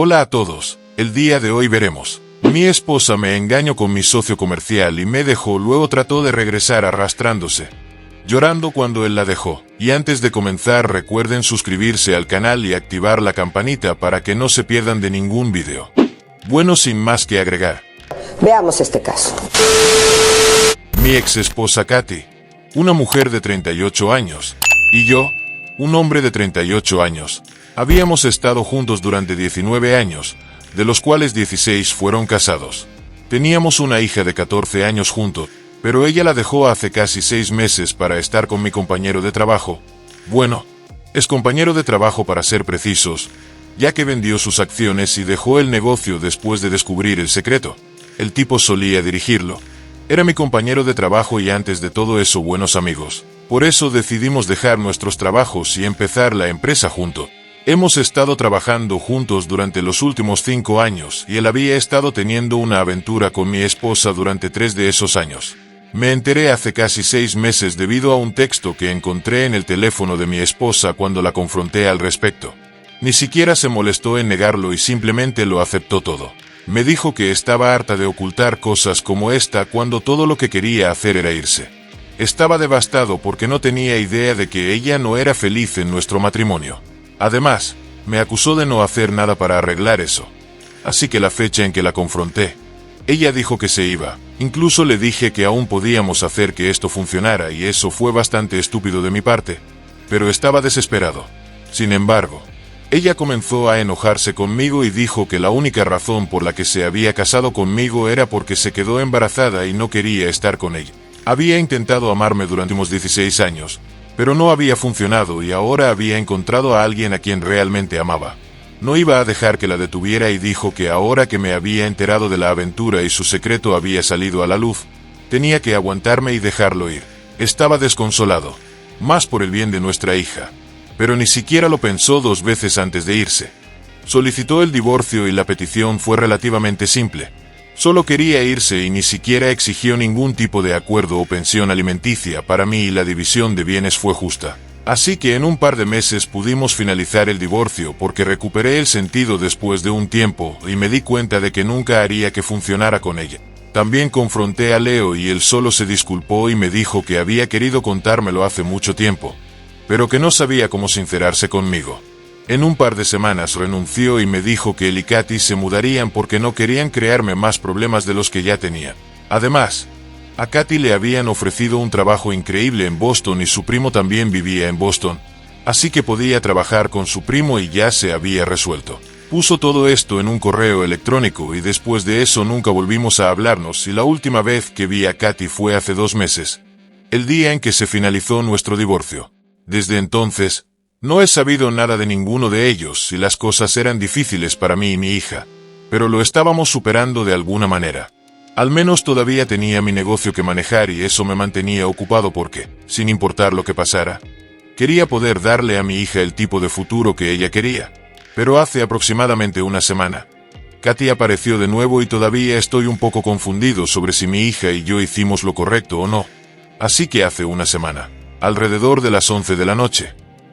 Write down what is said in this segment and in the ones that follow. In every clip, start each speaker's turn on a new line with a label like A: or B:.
A: Hola a todos, el día de hoy veremos. Mi esposa me engañó con mi socio comercial y me dejó, luego trató de regresar arrastrándose, llorando cuando él la dejó. Y antes de comenzar, recuerden suscribirse al canal y activar la campanita para que no se pierdan de ningún video. Bueno, sin más que agregar,
B: veamos este caso.
A: Mi ex esposa Katy, una mujer de 38 años, y yo, un hombre de 38 años, habíamos estado juntos durante 19 años, de los cuales 16 fueron casados. Teníamos una hija de 14 años juntos, pero ella la dejó hace casi 6 meses para estar con mi compañero de trabajo. Bueno, es compañero de trabajo para ser precisos, ya que vendió sus acciones y dejó el negocio después de descubrir el secreto. El tipo solía dirigirlo. Era mi compañero de trabajo y antes de todo eso buenos amigos. Por eso decidimos dejar nuestros trabajos y empezar la empresa juntos. Hemos estado trabajando juntos durante los últimos 5 años y él había estado teniendo una aventura con mi esposa durante 3 de esos años. Me enteré hace casi 6 meses debido a un texto que encontré en el teléfono de mi esposa cuando la confronté al respecto. Ni siquiera se molestó en negarlo y simplemente lo aceptó todo. Me dijo que estaba harta de ocultar cosas como esta cuando todo lo que quería hacer era irse. Estaba devastado porque no tenía idea de que ella no era feliz en nuestro matrimonio. Además, me acusó de no hacer nada para arreglar eso. Así que la fecha en que la confronté, ella dijo que se iba. Incluso le dije que aún podíamos hacer que esto funcionara y eso fue bastante estúpido de mi parte, pero estaba desesperado. Sin embargo, ella comenzó a enojarse conmigo y dijo que la única razón por la que se había casado conmigo era porque se quedó embarazada y no quería estar con ella. Había intentado amarme durante unos 16 años, pero no había funcionado y ahora había encontrado a alguien a quien realmente amaba. No iba a dejar que la detuviera y dijo que ahora que me había enterado de la aventura y su secreto había salido a la luz, tenía que aguantarme y dejarlo ir. Estaba desconsolado, más por el bien de nuestra hija, pero ni siquiera lo pensó 2 veces antes de irse. Solicitó el divorcio y la petición fue relativamente simple. Solo quería irse y ni siquiera exigió ningún tipo de acuerdo o pensión alimenticia para mí y la división de bienes fue justa. Así que en un par de meses pudimos finalizar el divorcio porque recuperé el sentido después de un tiempo y me di cuenta de que nunca haría que funcionara con ella. También confronté a Leo y él solo se disculpó y me dijo que había querido contármelo hace mucho tiempo, pero que no sabía cómo sincerarse conmigo. En un par de semanas renunció y me dijo que él y Katy se mudarían porque no querían crearme más problemas de los que ya tenía. Además, a Katy le habían ofrecido un trabajo increíble en Boston y su primo también vivía en Boston, así que podía trabajar con su primo y ya se había resuelto. Puso todo esto en un correo electrónico y después de eso nunca volvimos a hablarnos y la última vez que vi a Katy fue hace 2 meses, el día en que se finalizó nuestro divorcio. Desde entonces, no he sabido nada de ninguno de ellos y las cosas eran difíciles para mí y mi hija, pero lo estábamos superando de alguna manera. Al menos todavía tenía mi negocio que manejar y eso me mantenía ocupado porque, sin importar lo que pasara, quería poder darle a mi hija el tipo de futuro que ella quería. Pero hace aproximadamente una semana, Katy apareció de nuevo y todavía estoy un poco confundido sobre si mi hija y yo hicimos lo correcto o no. Así que hace una semana, alrededor de las 11 de la noche,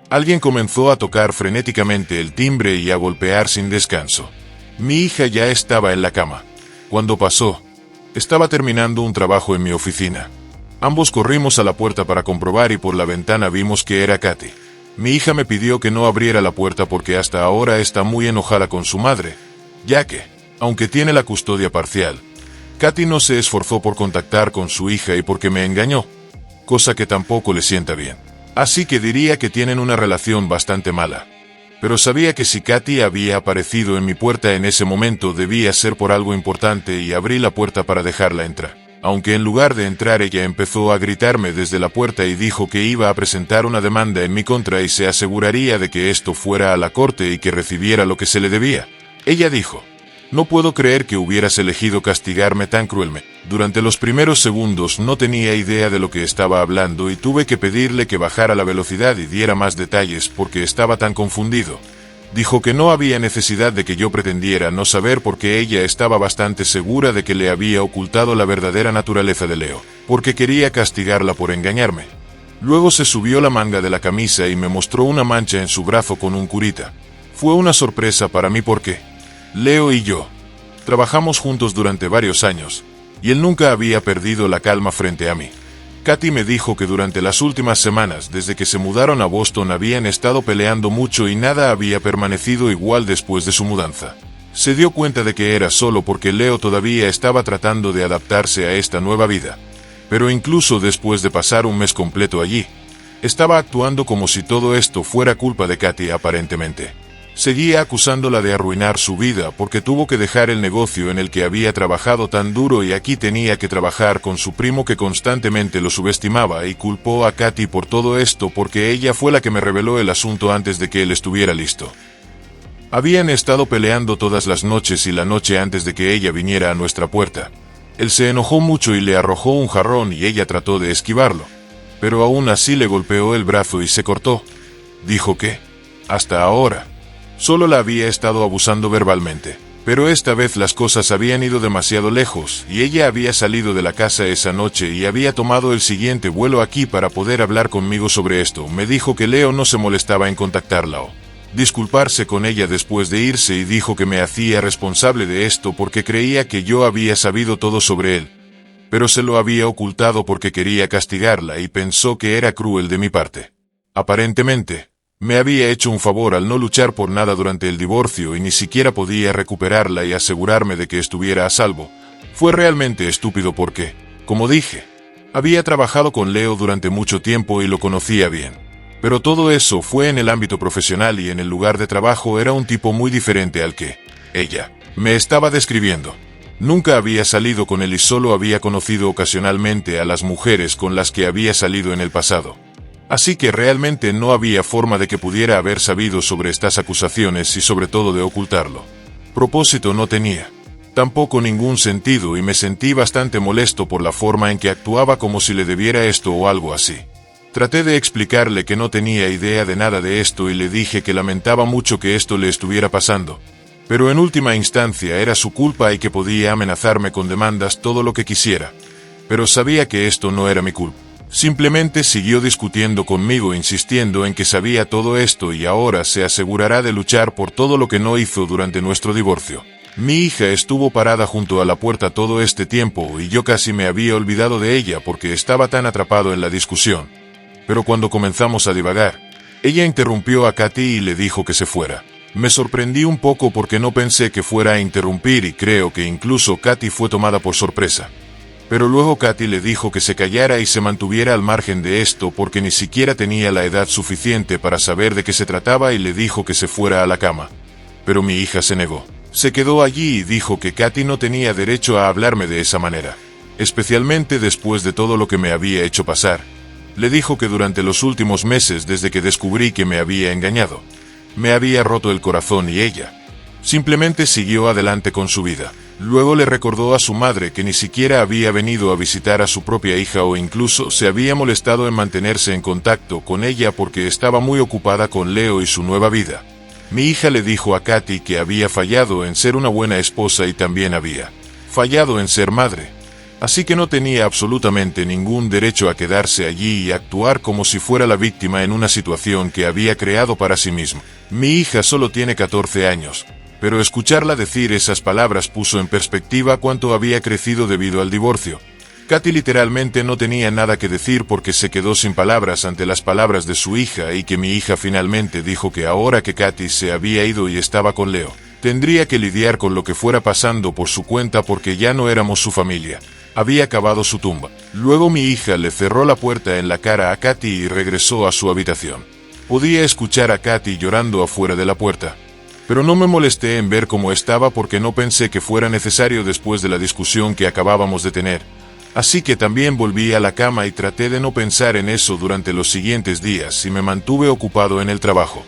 A: alguien comenzó a tocar frenéticamente el timbre y a golpear sin descanso. Mi hija ya estaba en la cama. Cuando pasó, estaba terminando un trabajo en mi oficina. Ambos corrimos a la puerta para comprobar y por la ventana vimos que era Katy. Mi hija me pidió que no abriera la puerta porque hasta ahora está muy enojada con su madre, ya que, aunque tiene la custodia parcial, Katy no se esforzó por contactar con su hija y porque me engañó, cosa que tampoco le sienta bien. Así que diría que tienen una relación bastante mala. Pero sabía que si Katy había aparecido en mi puerta en ese momento debía ser por algo importante y abrí la puerta para dejarla entrar. Aunque en lugar de entrar ella empezó a gritarme desde la puerta y dijo que iba a presentar una demanda en mi contra y se aseguraría de que esto fuera a la corte y que recibiera lo que se le debía. Ella dijo: "No puedo creer que hubieras elegido castigarme tan cruelmente". Durante los primeros segundos no tenía idea de lo que estaba hablando y tuve que pedirle que bajara la velocidad y diera más detalles porque estaba tan confundido. Dijo que no había necesidad de que yo pretendiera no saber porque ella estaba bastante segura de que le había ocultado la verdadera naturaleza de Leo, porque quería castigarla por engañarme. Luego se subió la manga de la camisa y me mostró una mancha en su brazo con un curita. Fue una sorpresa para mí porque Leo y yo trabajamos juntos durante varios años, y él nunca había perdido la calma frente a mí. Katy me dijo que durante las últimas semanas, desde que se mudaron a Boston, habían estado peleando mucho y nada había permanecido igual después de su mudanza. Se dio cuenta de que era solo porque Leo todavía estaba tratando de adaptarse a esta nueva vida. Pero incluso después de pasar un mes completo allí, estaba actuando como si todo esto fuera culpa de Katy aparentemente. Seguía acusándola de arruinar su vida porque tuvo que dejar el negocio en el que había trabajado tan duro y aquí tenía que trabajar con su primo que constantemente lo subestimaba, y culpó a Katy por todo esto porque ella fue la que me reveló el asunto antes de que él estuviera listo. Habían estado peleando todas las noches y la noche antes de que ella viniera a nuestra puerta. Él se enojó mucho y le arrojó un jarrón y ella trató de esquivarlo, pero aún así le golpeó el brazo y se cortó. Dijo que, hasta ahora, solo la había estado abusando verbalmente, pero esta vez las cosas habían ido demasiado lejos y ella había salido de la casa esa noche y había tomado el siguiente vuelo aquí para poder hablar conmigo sobre esto. Me dijo que Leo no se molestaba en contactarla o disculparse con ella después de irse y dijo que me hacía responsable de esto porque creía que yo había sabido todo sobre él, pero se lo había ocultado porque quería castigarla y pensó que era cruel de mi parte. Aparentemente, me había hecho un favor al no luchar por nada durante el divorcio y ni siquiera podía recuperarla y asegurarme de que estuviera a salvo. Fue realmente estúpido porque, como dije, había trabajado con Leo durante mucho tiempo y lo conocía bien. Pero todo eso fue en el ámbito profesional y en el lugar de trabajo era un tipo muy diferente al que ella me estaba describiendo. Nunca había salido con él y solo había conocido ocasionalmente a las mujeres con las que había salido en el pasado. Así que realmente no había forma de que pudiera haber sabido sobre estas acusaciones y sobre todo de ocultarlo. Propósito no tenía. Tampoco ningún sentido y me sentí bastante molesto por la forma en que actuaba como si le debiera esto o algo así. Traté de explicarle que no tenía idea de nada de esto y le dije que lamentaba mucho que esto le estuviera pasando. Pero en última instancia era su culpa y que podía amenazarme con demandas todo lo que quisiera. Pero sabía que esto no era mi culpa. Simplemente siguió discutiendo conmigo insistiendo en que sabía todo esto y ahora se asegurará de luchar por todo lo que no hizo durante nuestro divorcio. Mi hija estuvo parada junto a la puerta todo este tiempo y yo casi me había olvidado de ella porque estaba tan atrapado en la discusión. Pero cuando comenzamos a divagar, ella interrumpió a Katy y le dijo que se fuera. Me sorprendí un poco porque no pensé que fuera a interrumpir y creo que incluso Katy fue tomada por sorpresa. Pero luego Katy le dijo que se callara y se mantuviera al margen de esto porque ni siquiera tenía la edad suficiente para saber de qué se trataba y le dijo que se fuera a la cama. Pero mi hija se negó. Se quedó allí y dijo que Katy no tenía derecho a hablarme de esa manera, especialmente después de todo lo que me había hecho pasar. Le dijo que durante los últimos meses desde que descubrí que me había engañado, me había roto el corazón y ella simplemente siguió adelante con su vida. Luego le recordó a su madre que ni siquiera había venido a visitar a su propia hija o incluso se había molestado en mantenerse en contacto con ella porque estaba muy ocupada con Leo y su nueva vida. Mi hija le dijo a Katy que había fallado en ser una buena esposa y también había fallado en ser madre. Así que no tenía absolutamente ningún derecho a quedarse allí y actuar como si fuera la víctima en una situación que había creado para sí misma. Mi hija solo tiene 14 años. Pero escucharla decir esas palabras puso en perspectiva cuánto había crecido debido al divorcio. Katy literalmente no tenía nada que decir porque se quedó sin palabras ante las palabras de su hija y que mi hija finalmente dijo que ahora que Katy se había ido y estaba con Leo, tendría que lidiar con lo que fuera pasando por su cuenta porque ya no éramos su familia. Había cavado su tumba. Luego mi hija le cerró la puerta en la cara a Katy y regresó a su habitación. Podía escuchar a Katy llorando afuera de la puerta. Pero no me molesté en ver cómo estaba porque no pensé que fuera necesario después de la discusión que acabábamos de tener. Así que también volví a la cama y traté de no pensar en eso durante los siguientes días y me mantuve ocupado en el trabajo.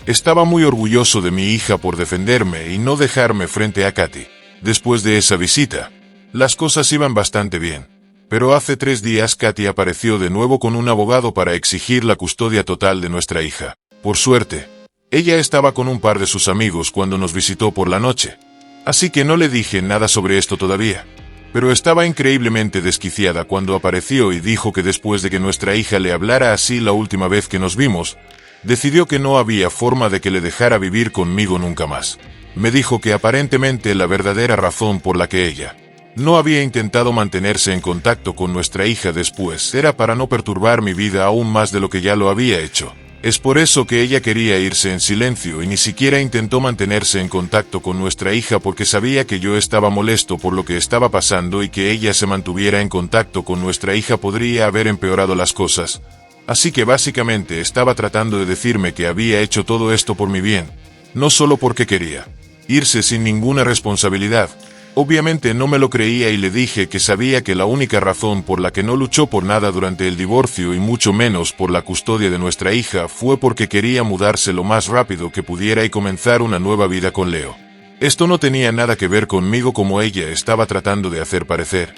A: Estaba muy orgulloso de mi hija por defenderme y no dejarme frente a Katy. Después de esa visita, las cosas iban bastante bien. Pero hace 3 días Katy apareció de nuevo con un abogado para exigir la custodia total de nuestra hija. Por suerte, ella estaba con un par de sus amigos cuando nos visitó por la noche, así que no le dije nada sobre esto todavía. Pero estaba increíblemente desquiciada cuando apareció y dijo que después de que nuestra hija le hablara así la última vez que nos vimos, decidió que no había forma de que le dejara vivir conmigo nunca más. Me dijo que aparentemente la verdadera razón por la que ella no había intentado mantenerse en contacto con nuestra hija después era para no perturbar mi vida aún más de lo que ya lo había hecho. Es por eso que ella quería irse en silencio y ni siquiera intentó mantenerse en contacto con nuestra hija porque sabía que yo estaba molesto por lo que estaba pasando y que ella se mantuviera en contacto con nuestra hija podría haber empeorado las cosas. Así que básicamente estaba tratando de decirme que había hecho todo esto por mi bien, no solo porque quería irse sin ninguna responsabilidad. Obviamente no me lo creía y le dije que sabía que la única razón por la que no luchó por nada durante el divorcio y mucho menos por la custodia de nuestra hija fue porque quería mudarse lo más rápido que pudiera y comenzar una nueva vida con Leo. Esto no tenía nada que ver conmigo como ella estaba tratando de hacer parecer.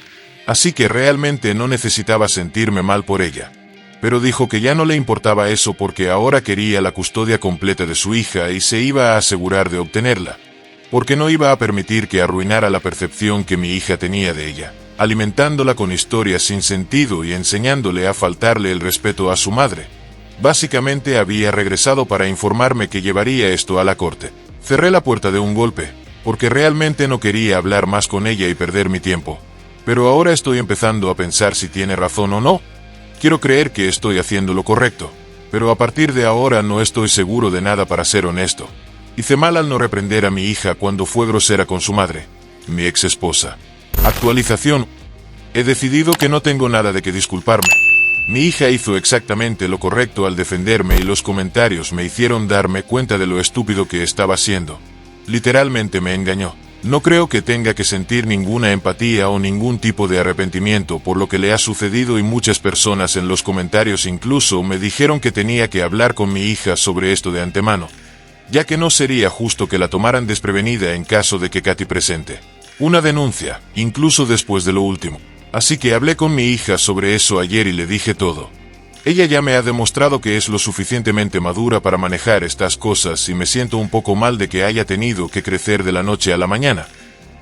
A: Así que realmente no necesitaba sentirme mal por ella. Pero dijo que ya no le importaba eso porque ahora quería la custodia completa de su hija y se iba a asegurar de obtenerla. Porque no iba a permitir que arruinara la percepción que mi hija tenía de ella, alimentándola con historias sin sentido y enseñándole a faltarle el respeto a su madre. Básicamente había regresado para informarme que llevaría esto a la corte. Cerré la puerta de un golpe, porque realmente no quería hablar más con ella y perder mi tiempo. Pero ahora estoy empezando a pensar si tiene razón o no. Quiero creer que estoy haciendo lo correcto, pero a partir de ahora no estoy seguro de nada para ser honesto. Hice mal al no reprender a mi hija cuando fue grosera con su madre, mi ex esposa. Actualización. He decidido que no tengo nada de qué disculparme. Mi hija hizo exactamente lo correcto al defenderme y los comentarios me hicieron darme cuenta de lo estúpido que estaba haciendo. Literalmente me engañó. No creo que tenga que sentir ninguna empatía o ningún tipo de arrepentimiento por lo que le ha sucedido y muchas personas en los comentarios incluso me dijeron que tenía que hablar con mi hija sobre esto de antemano, ya que no sería justo que la tomaran desprevenida en caso de que Katy presente una denuncia, incluso después de lo último. Así que hablé con mi hija sobre eso ayer y le dije todo. Ella ya me ha demostrado que es lo suficientemente madura para manejar estas cosas y me siento un poco mal de que haya tenido que crecer de la noche a la mañana.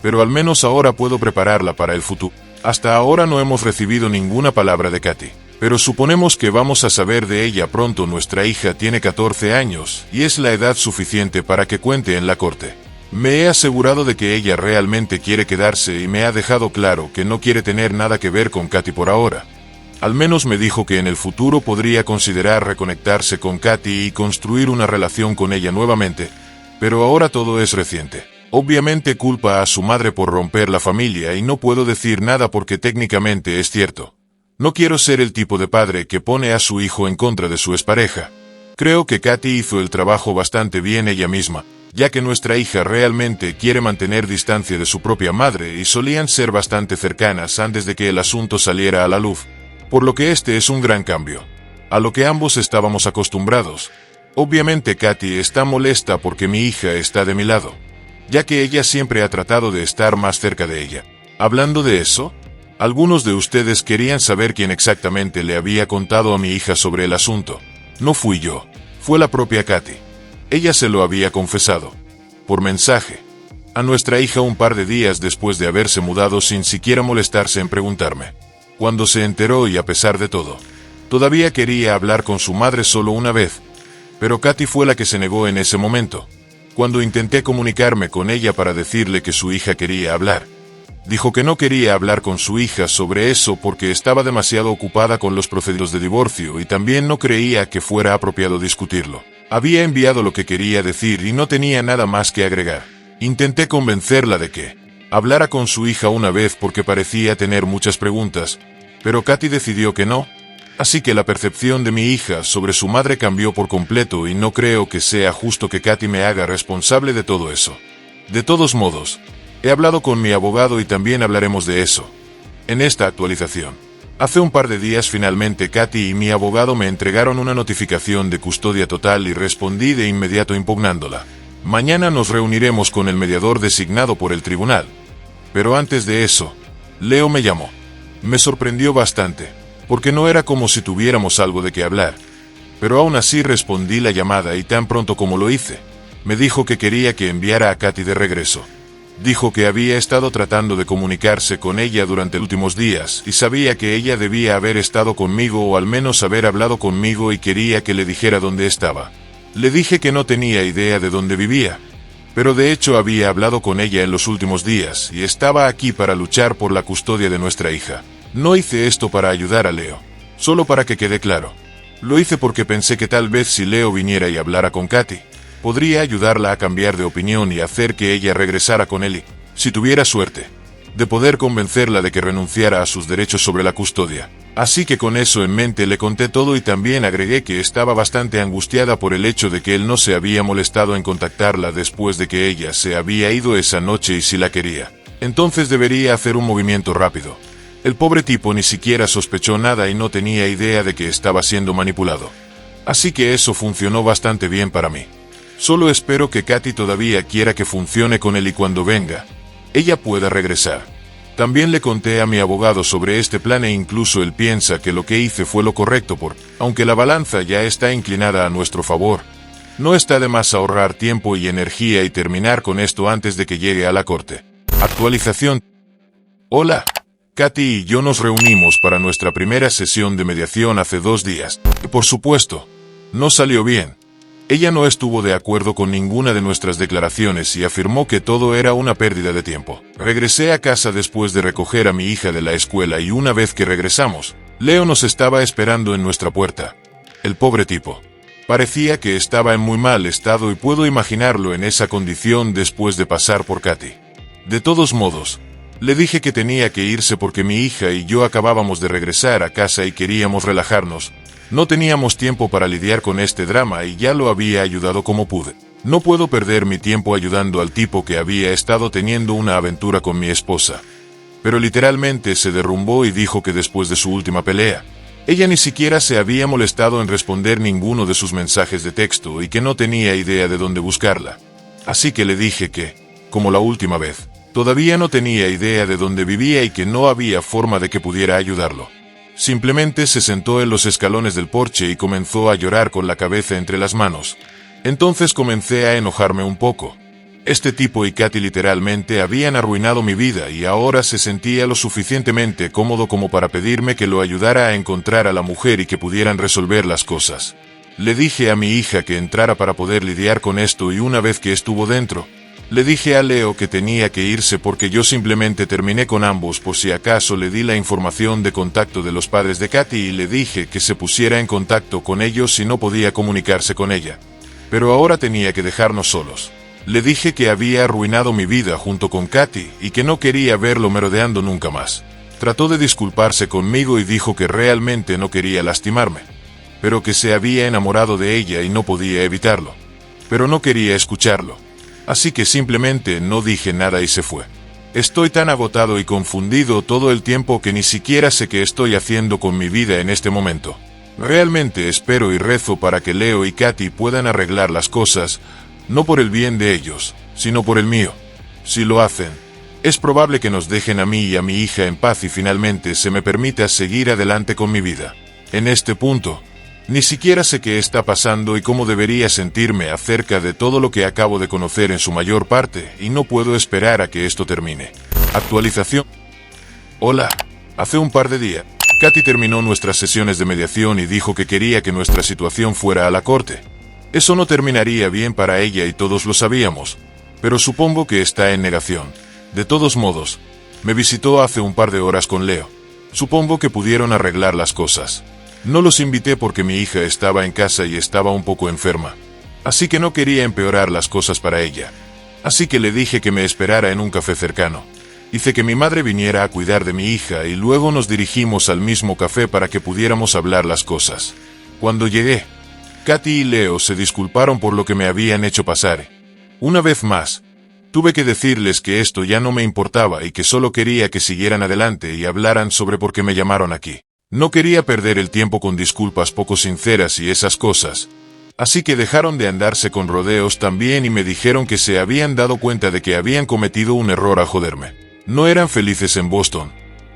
A: Pero al menos ahora puedo prepararla para el futuro. Hasta ahora no hemos recibido ninguna palabra de Katy. Pero suponemos que vamos a saber de ella pronto. Nuestra hija tiene 14 años y es la edad suficiente para que cuente en la corte. Me he asegurado de que ella realmente quiere quedarse y me ha dejado claro que no quiere tener nada que ver con Katy por ahora. Al menos me dijo que en el futuro podría considerar reconectarse con Katy y construir una relación con ella nuevamente, pero ahora todo es reciente. Obviamente culpa a su madre por romper la familia y no puedo decir nada porque técnicamente es cierto. No quiero ser el tipo de padre que pone a su hijo en contra de su expareja. Creo que Katy hizo el trabajo bastante bien ella misma, ya que nuestra hija realmente quiere mantener distancia de su propia madre y solían ser bastante cercanas antes de que el asunto saliera a la luz, por lo que este es un gran cambio, a lo que ambos estábamos acostumbrados. Obviamente Katy está molesta porque mi hija está de mi lado, ya que ella siempre ha tratado de estar más cerca de ella. Hablando de eso, algunos de ustedes querían saber quién exactamente le había contado a mi hija sobre el asunto. No fui yo, fue la propia Katy. Ella se lo había confesado, por mensaje, a nuestra hija un par de días después de haberse mudado sin siquiera molestarse en preguntarme. Cuando se enteró y a pesar de todo, todavía quería hablar con su madre solo una vez, pero Katy fue la que se negó en ese momento. Cuando intenté comunicarme con ella para decirle que su hija quería hablar, dijo que no quería hablar con su hija sobre eso porque estaba demasiado ocupada con los procedimientos de divorcio y también no creía que fuera apropiado discutirlo. Había enviado lo que quería decir y no tenía nada más que agregar. Intenté convencerla de que hablara con su hija una vez porque parecía tener muchas preguntas, pero Katy decidió que no, así que la percepción de mi hija sobre su madre cambió por completo y no creo que sea justo que Katy me haga responsable de todo eso. De todos modos, he hablado con mi abogado y también hablaremos de eso en esta actualización. Hace un par de días finalmente Katy y mi abogado me entregaron una notificación de custodia total y respondí de inmediato impugnándola. Mañana nos reuniremos con el mediador designado por el tribunal. Pero antes de eso, Leo me llamó. Me sorprendió bastante, porque no era como si tuviéramos algo de qué hablar. Pero aún así respondí la llamada y tan pronto como lo hice, me dijo que quería que enviara a Katy de regreso. Dijo que había estado tratando de comunicarse con ella durante los últimos días y sabía que ella debía haber estado conmigo o al menos haber hablado conmigo y quería que le dijera dónde estaba. Le dije que no tenía idea de dónde vivía, Pero de hecho había hablado con ella en los últimos días y estaba aquí para luchar por la custodia de nuestra hija. No hice esto para ayudar a Leo. Solo para que quede claro. Lo hice porque pensé que tal vez si Leo viniera y hablara con Katy, podría ayudarla a cambiar de opinión y hacer que ella regresara con él y, si tuviera suerte, de poder convencerla de que renunciara a sus derechos sobre la custodia. Así que con eso en mente le conté todo y también agregué que estaba bastante angustiada por el hecho de que él no se había molestado en contactarla después de que ella se había ido esa noche y si la quería, entonces debería hacer un movimiento rápido. El pobre tipo ni siquiera sospechó nada y no tenía idea de que estaba siendo manipulado. Así que eso funcionó bastante bien para mí. Solo espero que Katy todavía quiera que funcione con él y cuando venga, ella pueda regresar. También le conté a mi abogado sobre este plan e incluso él piensa que lo que hice fue lo correcto aunque la balanza ya está inclinada a nuestro favor. No está de más ahorrar tiempo y energía y terminar con esto antes de que llegue a la corte. Actualización. Hola. Katy y yo nos reunimos para nuestra primera sesión de mediación hace 2 días. Y por supuesto, no salió bien. Ella no estuvo de acuerdo con ninguna de nuestras declaraciones y afirmó que todo era una pérdida de tiempo. Regresé a casa después de recoger a mi hija de la escuela y una vez que regresamos, Leo nos estaba esperando en nuestra puerta. El pobre tipo. Parecía que estaba en muy mal estado y puedo imaginarlo en esa condición después de pasar por Katy. De todos modos, le dije que tenía que irse porque mi hija y yo acabábamos de regresar a casa y queríamos relajarnos. No teníamos tiempo para lidiar con este drama y ya lo había ayudado como pude. No puedo perder mi tiempo ayudando al tipo que había estado teniendo una aventura con mi esposa. Pero literalmente se derrumbó y dijo que después de su última pelea, ella ni siquiera se había molestado en responder ninguno de sus mensajes de texto y que no tenía idea de dónde buscarla. Así que le dije que, como la última vez, todavía no tenía idea de dónde vivía y que no había forma de que pudiera ayudarlo. Simplemente se sentó en los escalones del porche y comenzó a llorar con la cabeza entre las manos. Entonces comencé a enojarme un poco. Este tipo y Katy literalmente habían arruinado mi vida y ahora se sentía lo suficientemente cómodo como para pedirme que lo ayudara a encontrar a la mujer y que pudieran resolver las cosas. Le dije a mi hija que entrara para poder lidiar con esto y una vez que estuvo dentro, le dije a Leo que tenía que irse porque yo simplemente terminé con ambos. Por si acaso le di la información de contacto de los padres de Katy y le dije que se pusiera en contacto con ellos si no podía comunicarse con ella. Pero ahora tenía que dejarnos solos. Le dije que había arruinado mi vida junto con Katy y que no quería verlo merodeando nunca más. Trató de disculparse conmigo y dijo que realmente no quería lastimarme, pero que se había enamorado de ella y no podía evitarlo. Pero no quería escucharlo. Así que simplemente no dije nada y se fue. Estoy tan agotado y confundido todo el tiempo que ni siquiera sé qué estoy haciendo con mi vida en este momento. Realmente espero y rezo para que Leo y Katy puedan arreglar las cosas, no por el bien de ellos, sino por el mío. Si lo hacen, es probable que nos dejen a mí y a mi hija en paz y finalmente se me permita seguir adelante con mi vida. En este punto, ni siquiera sé qué está pasando y cómo debería sentirme acerca de todo lo que acabo de conocer en su mayor parte y no puedo esperar a que esto termine. Actualización. Hola. Hace un par de días, Katy terminó nuestras sesiones de mediación y dijo que quería que nuestra situación fuera a la corte. Eso no terminaría bien para ella y todos lo sabíamos, pero supongo que está en negación. De todos modos, me visitó hace un par de horas con Leo. Supongo que pudieron arreglar las cosas. No los invité porque mi hija estaba en casa y estaba un poco enferma. Así que no quería empeorar las cosas para ella. Así que le dije que me esperara en un café cercano. Hice que mi madre viniera a cuidar de mi hija y luego nos dirigimos al mismo café para que pudiéramos hablar las cosas. Cuando llegué, Katy y Leo se disculparon por lo que me habían hecho pasar. Una vez más, tuve que decirles que esto ya no me importaba y que solo quería que siguieran adelante y hablaran sobre por qué me llamaron aquí. No quería perder el tiempo con disculpas poco sinceras y esas cosas. Así que dejaron de andarse con rodeos también y me dijeron que se habían dado cuenta de que habían cometido un error al joderme. No eran felices en Boston.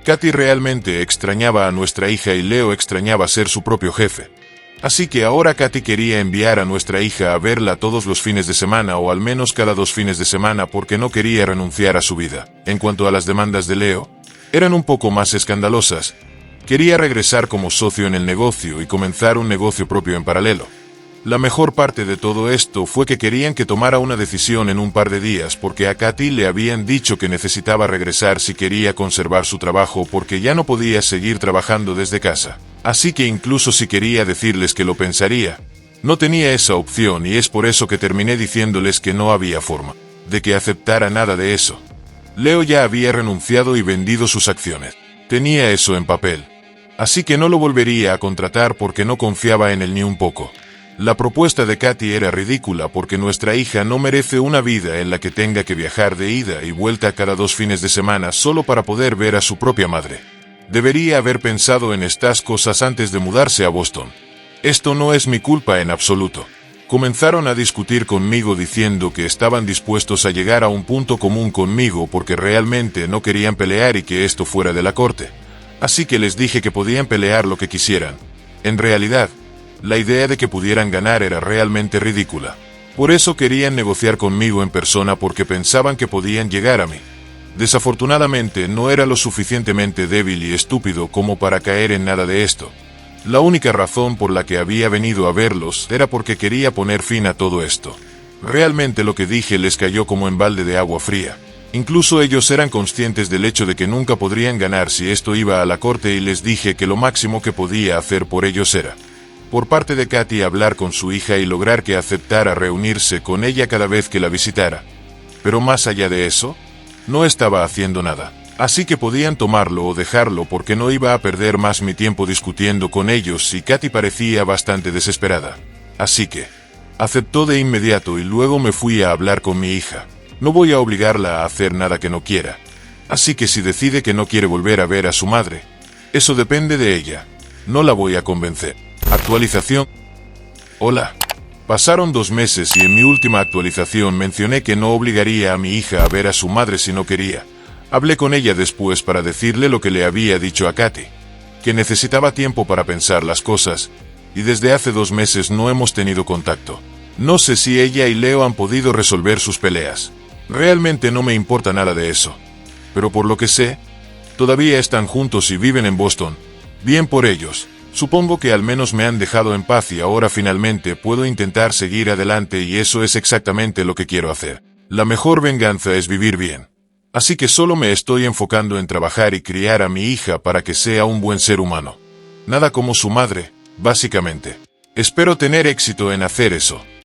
A: Katy realmente extrañaba a nuestra hija y Leo extrañaba ser su propio jefe. Así que ahora Katy quería enviar a nuestra hija a verla todos los fines de semana o al menos cada 2 fines de semana porque no quería renunciar a su vida. En cuanto a las demandas de Leo, eran un poco más escandalosas. Quería regresar como socio en el negocio y comenzar un negocio propio en paralelo. La mejor parte de todo esto fue que querían que tomara una decisión en un par de días porque a Katy le habían dicho que necesitaba regresar si quería conservar su trabajo porque ya no podía seguir trabajando desde casa. Así que incluso si quería decirles que lo pensaría, no tenía esa opción y es por eso que terminé diciéndoles que no había forma de que aceptara nada de eso. Leo ya había renunciado y vendido sus acciones. Tenía eso en papel. Así que no lo volvería a contratar porque no confiaba en él ni un poco. La propuesta de Katy era ridícula porque nuestra hija no merece una vida en la que tenga que viajar de ida y vuelta cada 2 fines de semana solo para poder ver a su propia madre. Debería haber pensado en estas cosas antes de mudarse a Boston. Esto no es mi culpa en absoluto. Comenzaron a discutir conmigo diciendo que estaban dispuestos a llegar a un punto común conmigo porque realmente no querían pelear y que esto fuera de la corte. Así que les dije que podían pelear lo que quisieran. En realidad, la idea de que pudieran ganar era realmente ridícula. Por eso querían negociar conmigo en persona porque pensaban que podían llegar a mí. Desafortunadamente no era lo suficientemente débil y estúpido como para caer en nada de esto. La única razón por la que había venido a verlos era porque quería poner fin a todo esto. Realmente lo que dije les cayó como en balde de agua fría. Incluso ellos eran conscientes del hecho de que nunca podrían ganar si esto iba a la corte y les dije que lo máximo que podía hacer por ellos era, por parte de Katy, hablar con su hija y lograr que aceptara reunirse con ella cada vez que la visitara. Pero más allá de eso, no estaba haciendo nada. Así que podían tomarlo o dejarlo porque no iba a perder más mi tiempo discutiendo con ellos y Katy parecía bastante desesperada. Así que aceptó de inmediato y luego me fui a hablar con mi hija. No voy a obligarla a hacer nada que no quiera. Así que si decide que no quiere volver a ver a su madre, eso depende de ella. No la voy a convencer. Actualización. Hola. Pasaron 2 meses y en mi última actualización mencioné que no obligaría a mi hija a ver a su madre si no quería. Hablé con ella después para decirle lo que le había dicho a Katy, que necesitaba tiempo para pensar las cosas, y desde hace 2 meses no hemos tenido contacto. No sé si ella y Leo han podido resolver sus peleas. Realmente no me importa nada de eso. Pero por lo que sé, todavía están juntos y viven en Boston. Bien por ellos. Supongo que al menos me han dejado en paz y ahora finalmente puedo intentar seguir adelante y eso es exactamente lo que quiero hacer. La mejor venganza es vivir bien. Así que solo me estoy enfocando en trabajar y criar a mi hija para que sea un buen ser humano. Nada como su madre, básicamente. Espero tener éxito en hacer eso.